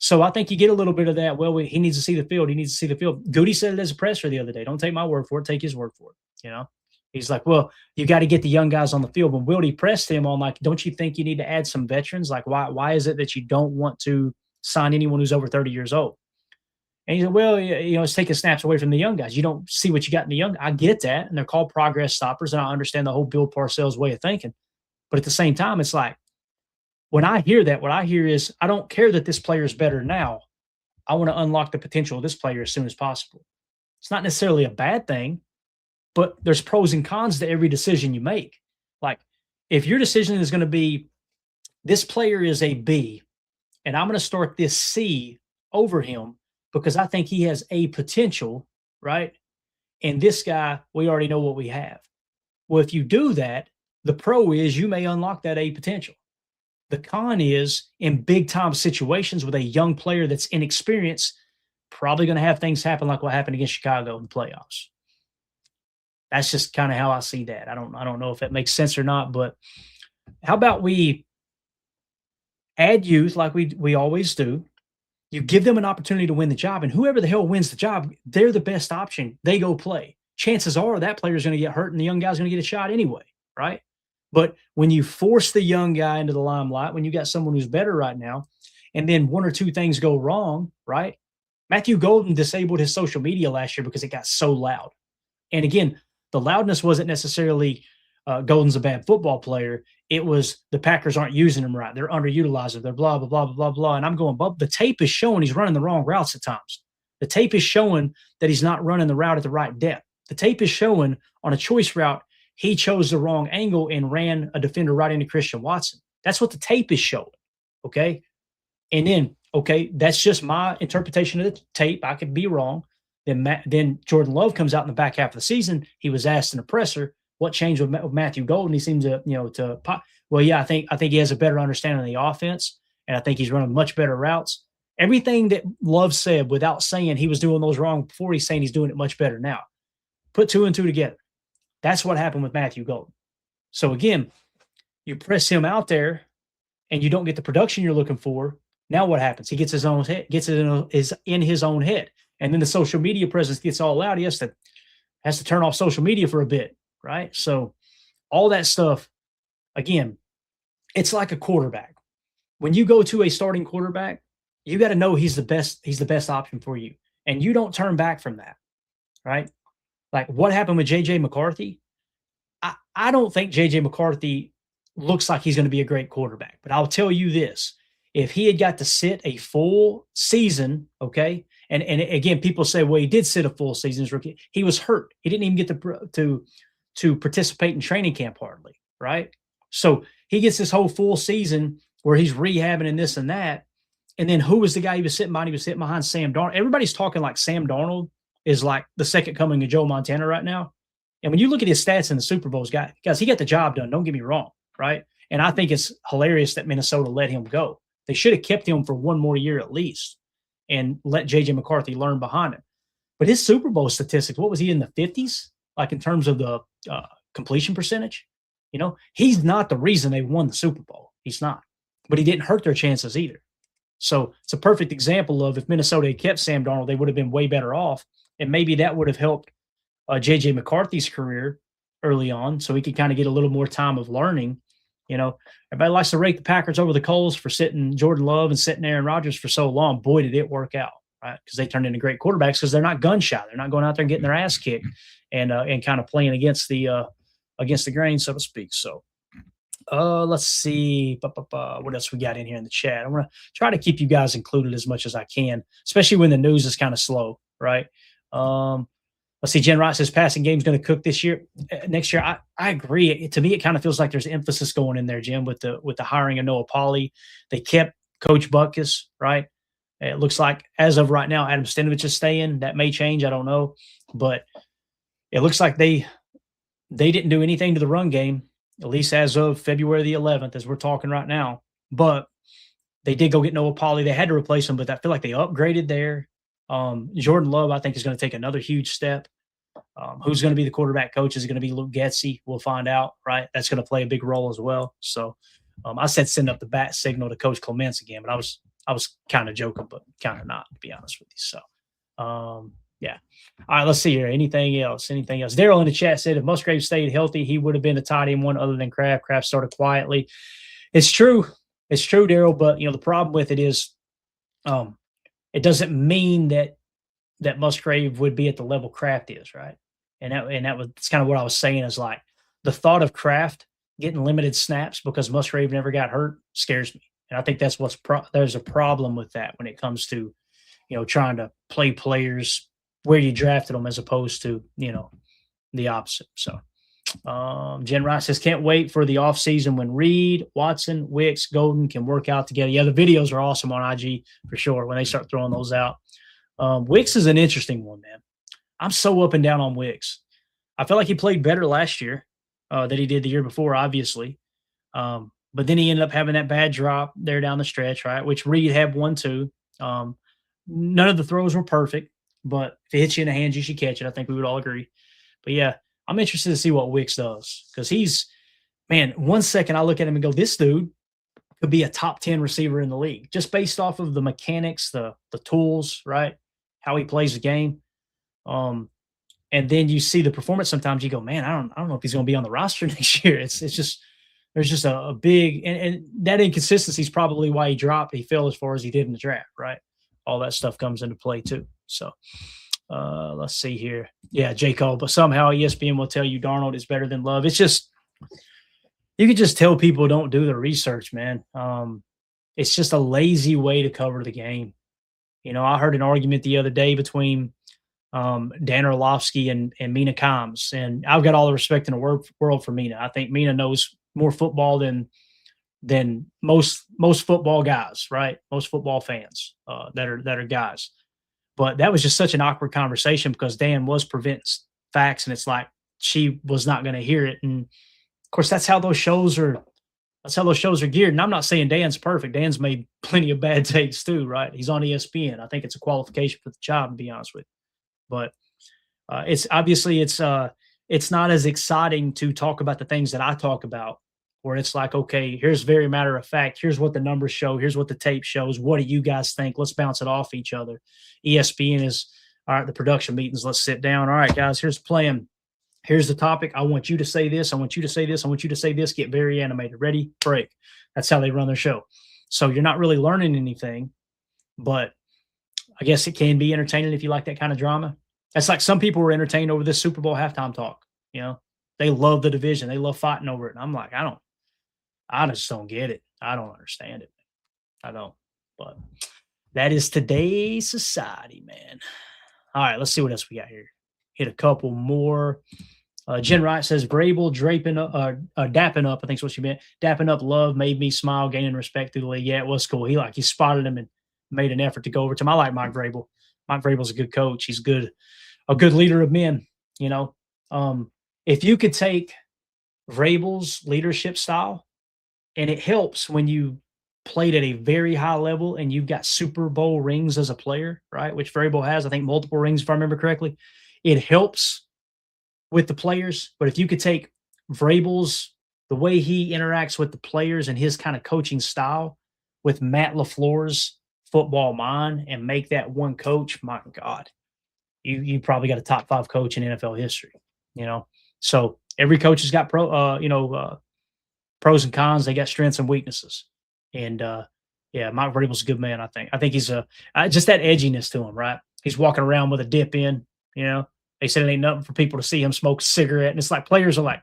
So I think you get a little bit of that. Well, he needs to see the field. He needs to see the field. Goody said it as a presser the other day. Don't take my word for it. Take his word for it. He's like, well, you got to get the young guys on the field. When Wildy pressed him on, like, don't you think you need to add some veterans? Like, why is it that you don't want to sign anyone who's over 30 years old? And he said, well, it's taking snaps away from the young guys. You don't see what you got in the young. I get that. And they're called progress stoppers. And I understand the whole Bill Parcells way of thinking. But at the same time, it's like, when I hear that, what I hear is, I don't care that this player is better now. I want to unlock the potential of this player as soon as possible. It's not necessarily a bad thing, but there's pros and cons to every decision you make. Like, if your decision is going to be, this player is a B, and I'm going to start this C over him because I think he has a potential, right? And this guy, we already know what we have. Well, if you do that, the pro is you may unlock that A potential. The con is, in big-time situations with a young player that's inexperienced, probably going to have things happen like what happened against Chicago in the playoffs. That's just kind of how I see that. I don't know if that makes sense or not, but how about we add youth like we always do? You give them an opportunity to win the job, and whoever the hell wins the job, they're the best option. They go play. Chances are that player is going to get hurt, and the young guy's going to get a shot anyway, right? But when you force the young guy into the limelight, when you got someone who's better right now, and then one or two things go wrong, right? Matthew Golden disabled his social media last year because it got so loud. And again, the loudness wasn't necessarily Golden's a bad football player. It was the Packers aren't using him right. They're underutilized. They're blah, blah, blah, blah, blah, blah. And I'm going, but the tape is showing he's running the wrong routes at times. The tape is showing that he's not running the route at the right depth. The tape is showing on a choice route, he chose the wrong angle and ran a defender right into Christian Watson. That's what the tape is showing, okay? And then, okay, that's just my interpretation of the tape. I could be wrong. Then Jordan Love comes out in the back half of the season. He was asked in a presser, what changed with Matthew Golden? He seems to, well, yeah, I think he has a better understanding of the offense, and I think he's running much better routes. Everything that Love said without saying he was doing those wrong before, he's saying he's doing it much better now. Put 2 and 2 together. That's what happened with Matthew Golden. So again, you press him out there and you don't get the production you're looking for. Now what happens? He gets his own head, gets it in his own head. And then the social media presence gets all loud. He has to turn off social media for a bit, right? So all that stuff, again, it's like a quarterback. When you go to a starting quarterback, you got to know he's the best option for you. And you don't turn back from that, right? Like what happened with J.J. McCarthy? I don't think J.J. McCarthy looks like he's going to be a great quarterback. But I'll tell you this. If he had got to sit a full season, okay, and again, people say, well, he did sit a full season as rookie. He was hurt. He didn't even get to participate in training camp hardly, right? So he gets this whole full season where he's rehabbing and this and that. And then who was the guy he was sitting behind? He was sitting behind Sam Darnold. Everybody's talking like Sam Darnold is like the second coming of Joe Montana right now. And when you look at his stats in the Super Bowls, guys, he got the job done. Don't get me wrong, right? And I think it's hilarious that Minnesota let him go. They should have kept him for one more year at least and let J.J. McCarthy learn behind him. But his Super Bowl statistics, what was he in the 50s? Like in terms of the completion percentage? You know, he's not the reason they won the Super Bowl. He's not. But he didn't hurt their chances either. So it's a perfect example of if Minnesota had kept Sam Darnold, they would have been way better off. And maybe that would have helped J.J. McCarthy's career early on so he could kind of get a little more time of learning. You know, everybody likes to rake the Packers over the coals for sitting Jordan Love and sitting Aaron Rodgers for so long. Boy, did it work out, right? Because they turned into great quarterbacks because they're not gun shy. They're not going out there and getting their ass kicked and kind of playing against the grain, so to speak. So let's see. What else we got in here in the chat? I'm going to try to keep you guys included as much as I can, especially when the news is kind of slow, right? Let's see. Jen Wright says passing game's going to cook this year. Next year, I agree. To me, it kind of feels like there's emphasis going in there, Jim, with the hiring of Noah Pauley. They kept Coach Butkus, right? It looks like as of right now, Adam Stenovich is staying. That may change. I don't know, but it looks like they didn't do anything to the run game, at least as of February the 11th, as we're talking right now. But they did go get Noah Pauley. They had to replace him, but I feel like they upgraded there. Jordan Love, I think, is going to take another huge step. Who's going to be the quarterback coach? Is it going to be Luke Getsy? We'll find out, right? That's going to play a big role as well. So I said send up the bat signal to Coach Clements again, but I was kind of joking, but kind of not, to be honest with you. So, yeah. All right, let's see here. Anything else? Daryl in the chat said if Musgrave stayed healthy, he would have been a tight end one other than Kraft. Kraft started quietly. It's true. It's true, Daryl, but, the problem with it is it doesn't mean that Musgrave would be at the level Kraft is, right? And that was kind of what I was saying is like the thought of Kraft getting limited snaps because Musgrave never got hurt scares me. And I think that's there's a problem with that when it comes to, trying to play players where you drafted them as opposed to, the opposite. So Jen Rice says, can't wait for the offseason when Reed, Watson, Wicks, Golden can work out together. Yeah, the videos are awesome on IG for sure when they start throwing those out. Wicks is an interesting one, man. I'm so up and down on Wicks. I feel like he played better last year than he did the year before, obviously. But then he ended up having that bad drop there down the stretch, right, which Reed had one too. None of the throws were perfect, but if it hits you in the hands, you should catch it. I think we would all agree. But, yeah, I'm interested to see what Wicks does because man, 1 second I look at him and go, this dude could be a top 10 receiver in the league just based off of the mechanics, the tools, right, how he plays the game. And then you see the performance sometimes you go, man, I don't know if he's going to be on the roster next year. It's just there's just a big and that inconsistency is probably why he fell as far as he did in the draft, right? All that stuff comes into play too. So let's see here. Yeah, J. Cole, but somehow ESPN will tell you Darnold is better than Love. It's just you can just tell people don't do the research, man. It's just a lazy way to cover the game. I heard an argument the other day between Dan Orlovsky and Mina Kimes, and I've got all the respect in the world for Mina. I think Mina knows more football than most football guys, right? Most football fans that are guys. But that was just such an awkward conversation because Dan was preventing facts, and it's like she was not going to hear it. And of course, that's how those shows are That's how those shows are geared. And I'm not saying Dan's perfect. Dan's made plenty of bad takes too, right? He's on ESPN. I think it's a qualification for the job, to be honest with you. But it's obviously it's not as exciting to talk about the things that I talk about, where it's like, okay, here's very matter of fact. Here's what the numbers show. Here's what the tape shows. What do you guys think? Let's bounce it off each other. ESPN is all right. The production meetings. Let's sit down. All right, guys. Here's the plan. Here's the topic. I want you to say this. I want you to say this. I want you to say this. Get very animated. Ready? Break. That's how they run their show. So you're not really learning anything, but I guess it can be entertaining if you like that kind of drama. That's like some people were entertained over this Super Bowl halftime talk. You know, they love the division. They love fighting over it. And I'm like, I just don't get it. I don't understand it. I don't. But that is today's society, man. All right, let's see what else we got here. Hit a couple more. Jen Wright says, Vrabel dapping up, I think is what she meant. Dapping up Love made me smile, gaining respect through the league. Yeah, it was cool. He spotted him and made an effort to go over to him. I like Mike Vrabel. Mike Vrabel's a good coach. He's a good leader of men, you know. If you could take Vrabel's leadership style, and it helps when you played at a very high level and you've got Super Bowl rings as a player, right? Which Vrabel has, I think, multiple rings, if I remember correctly. It helps with the players. But if you could take Vrabel's, the way he interacts with the players and his kind of coaching style with Matt LaFleur's football mind and make that one coach, my God, you probably got a top 5 coach in NFL history, you know? So every coach has got pros and cons. They got strengths and weaknesses. And yeah, Mike Vrabel's a good man, I think. I think he's just that edginess to him, right? He's walking around with a dip in, you know. They said it ain't nothing for people to see him smoke a cigarette. And it's like players are like,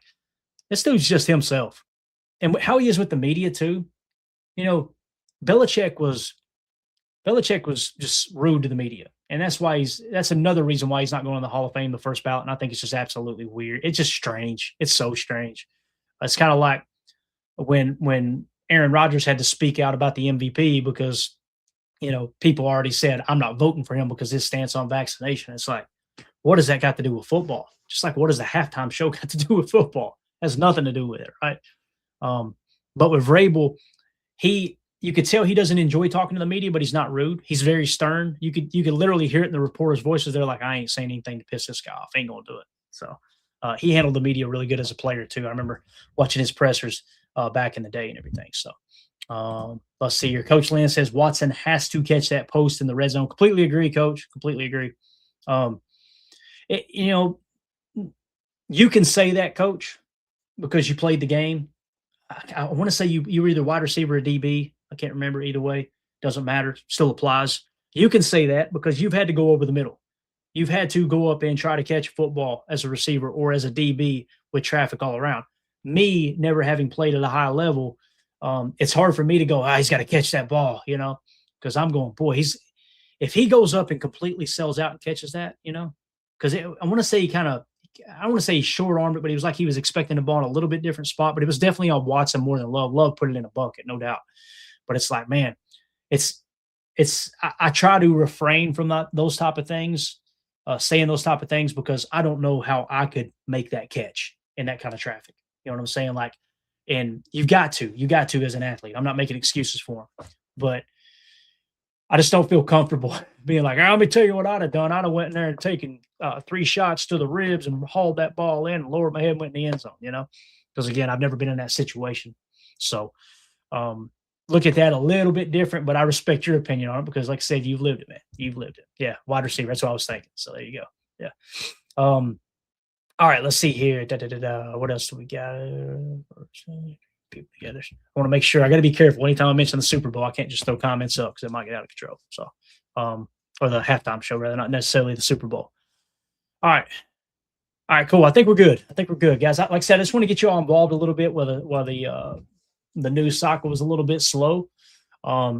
this dude's just himself. And how he is with the media too. You know, Belichick was just rude to the media. And that's another reason why he's not going in the Hall of Fame, the first ballot. And I think it's just absolutely weird. It's just strange. It's so strange. It's kind of like when Aaron Rodgers had to speak out about the MVP because, you know, people already said, I'm not voting for him because his stance on vaccination. It's like, what does that got to do with football? Just like, what does the halftime show got to do with football? It has nothing to do with it, right? But with Vrabel, you could tell he doesn't enjoy talking to the media, but he's not rude. He's very stern. You could literally hear it in the reporters' voices. They're like, I ain't saying anything to piss this guy off. I ain't gonna do it. So he handled the media really good as a player too. I remember watching his pressers back in the day and everything. So let's see here. Coach Lynn says Watson has to catch that post in the red zone. Completely agree, Coach. Completely agree. You know, you can say that, Coach, because you played the game. I want to say you were either wide receiver or DB. I can't remember either way. Doesn't matter. Still applies. You can say that because you've had to go over the middle. You've had to go up and try to catch a football as a receiver or as a DB with traffic all around. Me, never having played at a high level, it's hard for me to go, he's got to catch that ball, you know, because I'm going, boy, if he goes up and completely sells out and catches that, you know, because I want to say I don't want to say he short-armed it, but he was like he was expecting the ball in a little bit different spot, but it was definitely on Watson more than Love. Love put it in a bucket, no doubt. But it's like, man, I try to refrain from those type of things, saying those type of things, because I don't know how I could make that catch in that kind of traffic. You know what I'm saying? Like, and you got to as an athlete. I'm not making excuses for him, but I just don't feel comfortable being like, let me tell you what I'd have done. I'd have went in there and taken 3 shots to the ribs and hauled that ball in and lowered my head and went in the end zone, you know? Because, again, I've never been in that situation. So look at that a little bit different, but I respect your opinion on it because, like I said, you've lived it, man. You've lived it. Yeah, wide receiver. That's what I was thinking. So there you go. Yeah. All right, let's see here. What else do we got? People together. I want to make sure. I got to be careful. Anytime I mention the Super Bowl, I can't just throw comments up because it might get out of control. So, or the halftime show, rather, not necessarily the Super Bowl. All right, cool. I think we're good. Guys. Like I said, I just want to get you all involved a little bit while the news cycle was a little bit slow.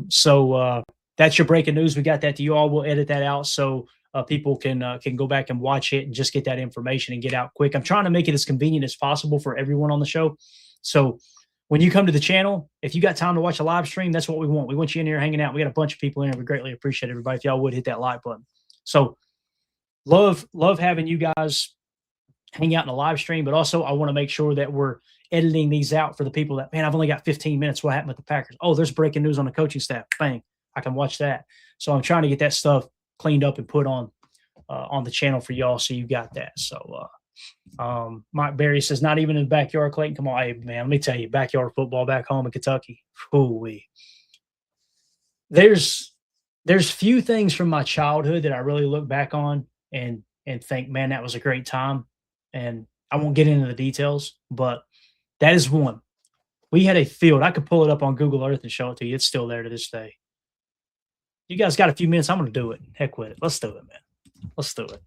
So that's your breaking news. We got that to you all. We'll edit that out so people can go back and watch it and just get that information and get out quick. I'm trying to make it as convenient as possible for everyone on the show. So when you come to the channel, if you got time to watch a live stream, that's what we want. We want you in here hanging out. We got a bunch of people in here. We greatly appreciate everybody. If y'all would hit that like button. So love having you guys hang out in the live stream, but also I want to make sure that we're editing these out for the people that, man, I've only got 15 minutes. What happened with the Packers? Oh, there's breaking news on the coaching staff. Bang. I can watch that. So I'm trying to get that stuff cleaned up and put on the channel for y'all. So you got that. So, Mike Berry says, not even in the backyard, Clayton. Come on, hey, man, let me tell you, backyard football back home in Kentucky. Ooh-wee. There's few things from my childhood that I really look back on and think, man, that was a great time. And I won't get into the details, but that is one. We had a field. I could pull it up on Google Earth and show it to you. It's still there to this day. You guys got a few minutes. I'm going to do it. Heck with it. Let's do it, man. Let's do it.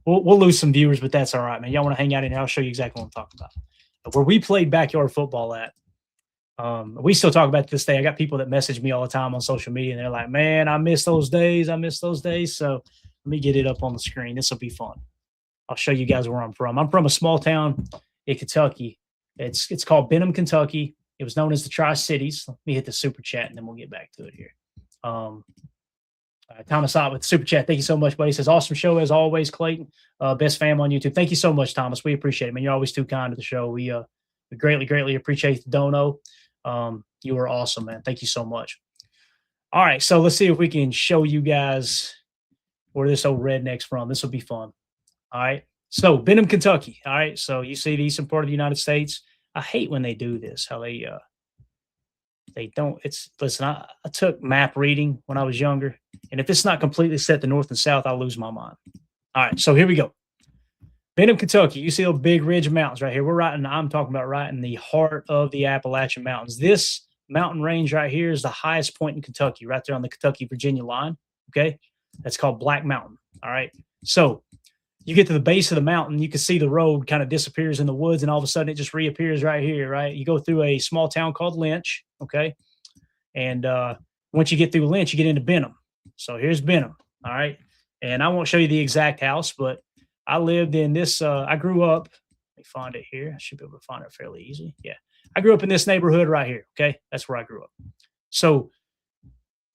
We'll lose some viewers, but that's all right, man. Y'all want to hang out in here? I'll show you exactly what I'm talking about. Where we played backyard football at, we still talk about it to this day. I got people that message me all the time on social media, and they're like, man, I miss those days. I miss those days. So let me get it up on the screen. This will be fun. I'll show you guys where I'm from. I'm from a small town in Kentucky. It's called Benham, Kentucky. It was known as the Tri-Cities. Let me hit the super chat, and then we'll get back to it here. Thomas Ott with the super chat. Thank you so much, buddy. He says, awesome show as always, Clayton. Best fam on YouTube. Thank you so much, Thomas. We appreciate it, man. You're always too kind to the show. We greatly, greatly appreciate the dono. You are awesome, man. Thank you so much. All right, so let's see if we can show you guys where this old redneck's from. This will be fun. All right. So Benham, Kentucky. All right. So you see the eastern part of the United States. I hate when they do this, how they don't. Listen, I took map reading when I was younger, and if it's not completely set to north and south, I'll lose my mind. All right. So here we go. Benham, Kentucky. You see a big ridge of mountains right here. I'm talking about right in the heart of the Appalachian Mountains. This mountain range right here is the highest point in Kentucky, right there on the Kentucky-Virginia line. Okay. That's called Black Mountain. All right. So you get to the base of the mountain, you can see the road kind of disappears in the woods, and all of a sudden it just reappears right here, right? You go through a small town called Lynch, okay? And once you get through Lynch, you get into Benham. So here's Benham, all right? And I won't show you the exact house, but I lived in this, I grew up, let me find it here. I should be able to find it fairly easy. Yeah. I grew up in this neighborhood right here, okay? That's where I grew up. So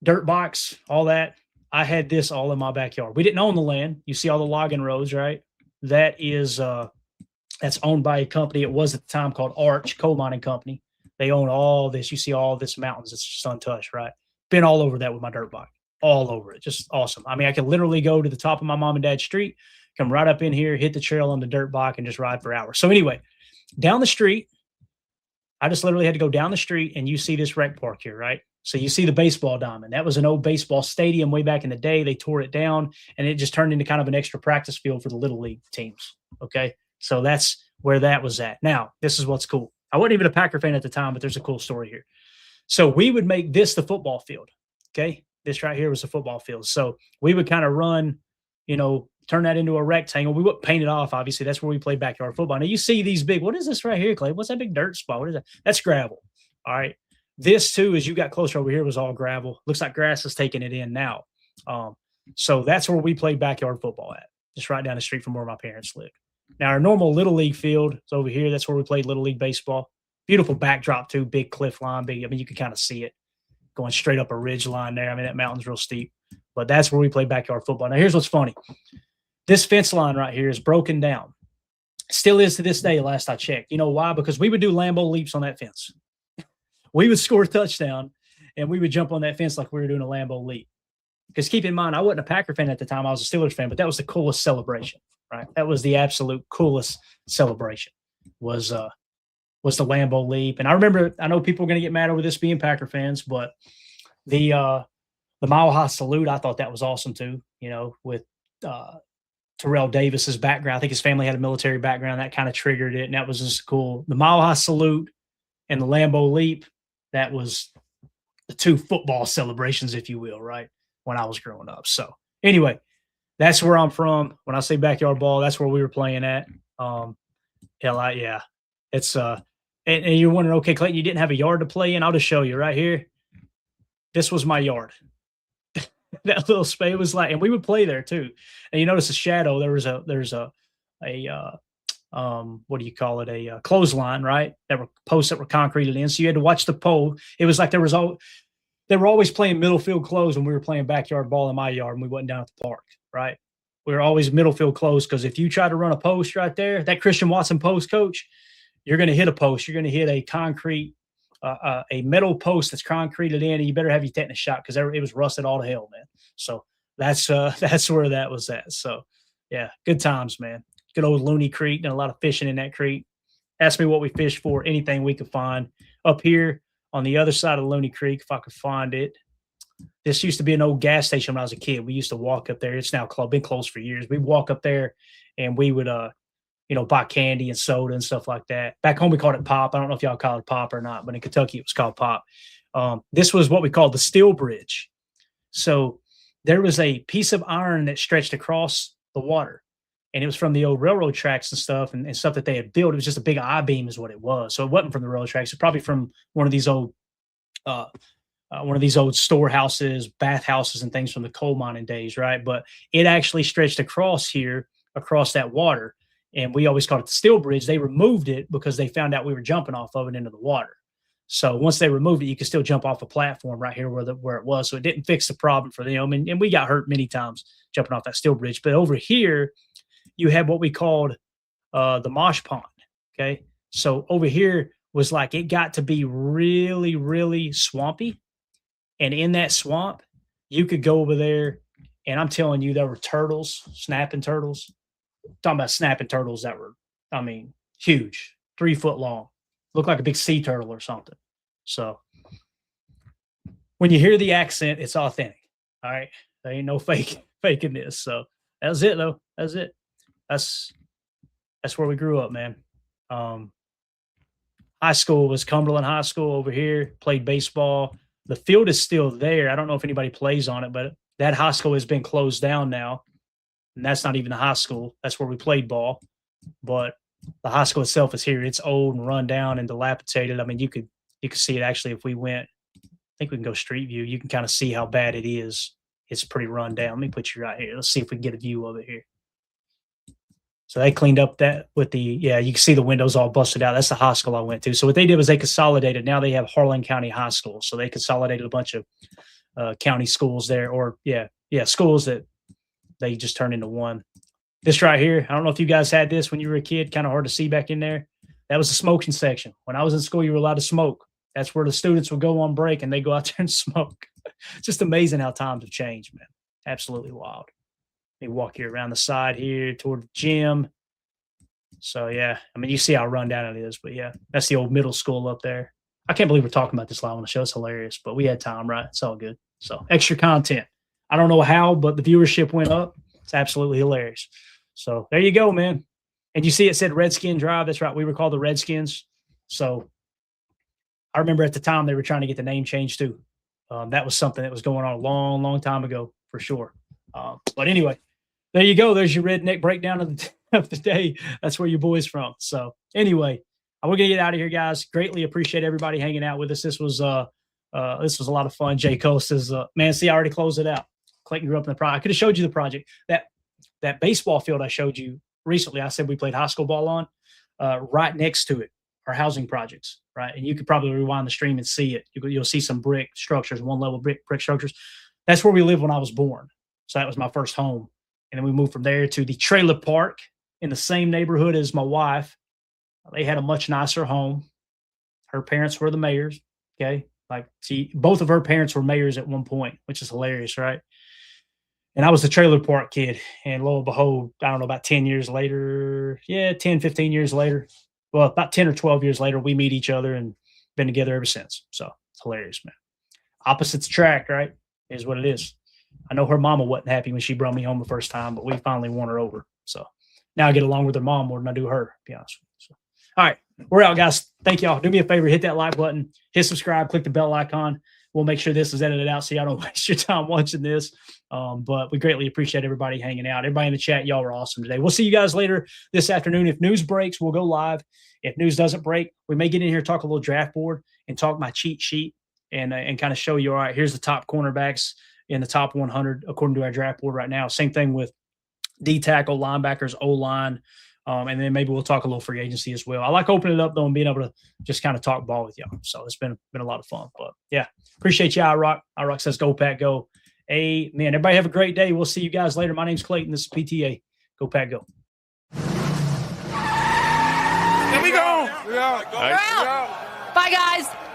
dirt box, all that. I had this all in my backyard. We didn't own the land. You see all the logging roads, right? That is, that's owned by a company. It was at the time called Arch Coal Mining Company. They own all this. You see all this mountains. It's just untouched, right? Been all over that with my dirt bike, all over it. Just awesome. I mean, I could literally go to the top of my mom and dad's street, come right up in here, hit the trail on the dirt bike, and just ride for hours. So anyway, down the street, I just literally had to go down the street, and you see this rec park here, right? So you see the baseball diamond. That was an old baseball stadium way back in the day. They tore it down, and it just turned into kind of an extra practice field for the Little League teams. Okay. So that's where that was at. Now, this is what's cool. I wasn't even a Packer fan at the time, but there's a cool story here. So we would make this the football field. Okay. This right here was the football field. So we would kind of run, turn that into a rectangle. We wouldn't paint it off. Obviously, that's where we play backyard football. Now you see these big, what is this right here, Clay? What's that big dirt spot? What is that? That's gravel. All right. This, too, as you got closer over here, was all gravel. Looks like grass is taking it in now. So that's where we played backyard football at, just right down the street from where my parents lived. Now, our normal Little League field is over here. That's where we played Little League baseball. Beautiful backdrop, too, big cliff line. You can kind of see it going straight up a ridge line there. I mean, that mountain's real steep. But that's where we played backyard football. Now, here's what's funny. This fence line right here is broken down. Still is to this day, last I checked. You know why? Because we would do Lambeau leaps on that fence. We would score a touchdown, and we would jump on that fence like we were doing a Lambeau leap. Because keep in mind, I wasn't a Packer fan at the time. I was a Steelers fan, but that was the coolest celebration, right? That was the absolute coolest celebration was the Lambeau leap. And I know people are going to get mad over this being Packer fans, but the Mile High Salute, I thought that was awesome too, with Terrell Davis's background. I think his family had a military background. That kind of triggered it, and that was just cool. The Mile High Salute and the Lambeau leap, that was the two football celebrations, if you will, right, when I was growing up. So anyway, that's where I'm from. When I say backyard ball, that's where we were playing at. It's and you're wondering, okay, Clayton, you didn't have a yard to play in? I'll just show you right here. This was my yard. That little space was like, and we would play there too. And you notice the shadow. There's a what do you call it? A clothesline, right? That were posts that were concreted in. So you had to watch the pole. It was like they were always playing middle field close when we were playing backyard ball in my yard and we wasn't down at the park, right? We were always middle field close because if you try to run a post right there, that Christian Watson post, coach, you're going to hit a post. You're going to hit a concrete, a metal post that's concreted in, and you better have your tetanus shot because it was rusted all to hell, man. So that's where that was at. So yeah, good times, man. Good old Looney Creek, and a lot of fishing in that creek. Ask me what we fished for, anything we could find. Up here on the other side of Looney Creek, if I could find it. This used to be an old gas station when I was a kid. We used to walk up there. It's now been closed for years. We'd walk up there and we would, buy candy and soda and stuff like that. Back home, we called it pop. I don't know if y'all call it pop or not, but in Kentucky, it was called pop. This was what we called the steel bridge. So there was a piece of iron that stretched across the water, and it was from the old railroad tracks and stuff and stuff that they had built. It was just a big I-beam is what it was. So it wasn't from the railroad tracks. It's probably from one of these old storehouses, bathhouses, and things from the coal mining days, right? But it actually stretched across that water, and we always called it the steel bridge. They removed it because they found out we were jumping off of it into the water. So once they removed it, you could still jump off a platform right here where it was. So it didn't fix the problem for them, and we got hurt many times jumping off that steel bridge. But over here, you had what we called the mosh pond. Okay, so over here was like it got to be really, really swampy. And in that swamp, you could go over there, and I'm telling you, there were turtles, snapping turtles. I'm talking about snapping turtles that were, huge, 3 foot long. Looked like a big sea turtle or something. So when you hear the accent, it's authentic. All right. There ain't no faking this. So that was it, though. That's it. That's where we grew up, man. High school was Cumberland High School over here. Played baseball. The field is still there. I don't know if anybody plays on it, but that high school has been closed down now. And that's not even the high school. That's where we played ball. But the high school itself is here. It's old and run down and dilapidated. I mean, you could see it actually if we went. I think we can go street view. You can kind of see how bad it is. It's pretty run down. Let me put you right here. Let's see if we can get a view of it here. So they cleaned up that with you can see the windows all busted out. That's the high school I went to. So what they did was they consolidated. Now they have Harlan County High School. So they consolidated a bunch of county schools there, or schools that they just turned into one. This right here, I don't know if you guys had this when you were a kid, kind of hard to see back in there. That was the smoking section. When I was in school, you were allowed to smoke. That's where the students would go on break and they go out there and smoke. It's just amazing how times have changed, man. Absolutely wild. Let me walk here around the side here toward the gym. So, yeah, you see how run down it is. But, yeah, that's the old middle school up there. I can't believe we're talking about this live on the show. It's hilarious. But we had time, right? It's all good. So, extra content. I don't know how, but the viewership went up. It's absolutely hilarious. So, there you go, man. And you see it said Redskin Drive. That's right. We were called the Redskins. So, I remember at the time they were trying to get the name changed, too. That was something that was going on a long, long time ago, for sure. But anyway, there you go. There's your redneck breakdown of the day. That's where your boy's from. So anyway, we're going to get out of here, guys. Greatly appreciate everybody hanging out with us. This was a lot of fun. Jay Cole says, man, see, I already closed it out. Clayton grew up in the project. I could have showed you the project. That baseball field I showed you recently, I said we played high school ball on, right next to it are housing projects, right? And you could probably rewind the stream and see it. You'll see some brick structures, one-level brick structures. That's where we lived when I was born. So that was my first home. And then we moved from there to the trailer park in the same neighborhood as my wife. They had a much nicer home. Her parents were the mayors. Okay. Both of her parents were mayors at one point, which is hilarious, right? And I was the trailer park kid. And lo and behold, I don't know, about 10 years later, 10, 15 years later, well, about 10 or 12 years later, we meet each other and been together ever since. So it's hilarious, man. Opposites attract, right? Is what it is. I know her mama wasn't happy when she brought me home the first time, but we finally won her over. So now I get along with her mom more than I do her, to be honest with you. So, all right, we're out, guys. Thank y'all. Do me a favor, hit that like button, hit subscribe, click the bell icon. We'll make sure this is edited out so y'all don't waste your time watching this. But we greatly appreciate everybody hanging out. Everybody in the chat, y'all were awesome today. We'll see you guys later this afternoon. If news breaks, we'll go live. If news doesn't break, we may get in here, talk a little draft board, and talk my cheat sheet and kind of show you, all right, here's the top cornerbacks in the top 100 according to our draft board right now. Same thing with D tackle, linebackers, O-line, and then maybe we'll talk a little free agency as well. I like opening it up, though, and being able to just kind of talk ball with y'all. So it's been a lot of fun. But, yeah, appreciate you, iRock. iRock says, go, Pack, go. Amen. Everybody have a great day. We'll see you guys later. My name's Clayton. This is PTA. Go, Pack, go. Here we go. We're out. Bye, guys.